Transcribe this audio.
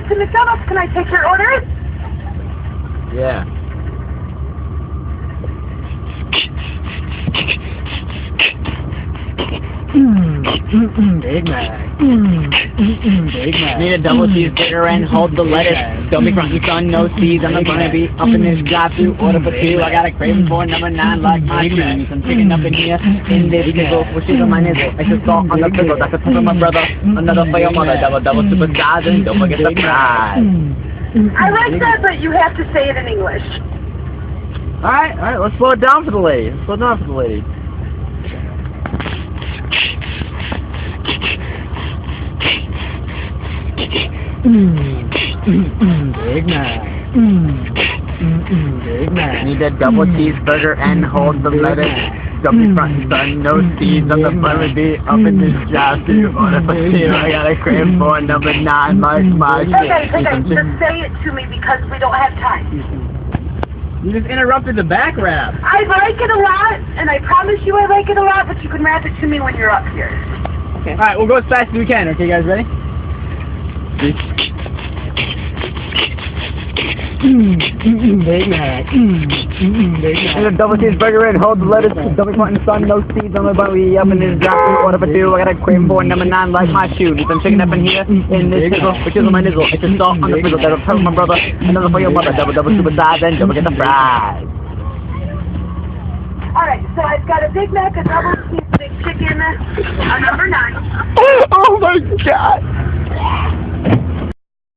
to McDonald's. Can I take your order? Yeah. Big Mac. Big Mac. Need a double cheeseburger and hold the lettuce. Don't be front, son, no C's. I'm gonna be up in this drive-thru. Order for two. I got a craving for number 9 like my shoes. I'm chicken up in here in this pickle. Which is on my nizzle. Extra salt on the pickle. That's a tip of my brother. Another for your mother. Double super size and don't forget the fries. I like that, but you have to say it in English. Alright, let's slow it down for the lady. Let's slow it down for the lady. Big Mac. Big Mac. Need a double cheeseburger and hold the lettuce. Don't be front, son, no seeds on the front. Be up in this drive-thru. Order for two. I got a craving for number 9 like my shit. Okay, just say it to me because we don't have time. You just interrupted the back rap. I like it a lot, and I promise you I like it a lot, but you can rap it to me when you're up here. Okay. Alright, we'll go as fast as we can. Okay, guys, ready? Big Mac. Big Mac. Need a double cheeseburger and hold the lettuce. Don't be front, son, no seeds on the bun. We up in this drive-thru. Order for two. I got a craving for number 9 like my shoe. Need some chicken up in here in this pickle, which is on my nizzle. It's a salt on the pickle. That'll tell my brother. Another for your mother. Double super size and don't forget the fries. Alright, so I've got a Big Mac, a double cheese, big chicken, a number 9. Oh my god.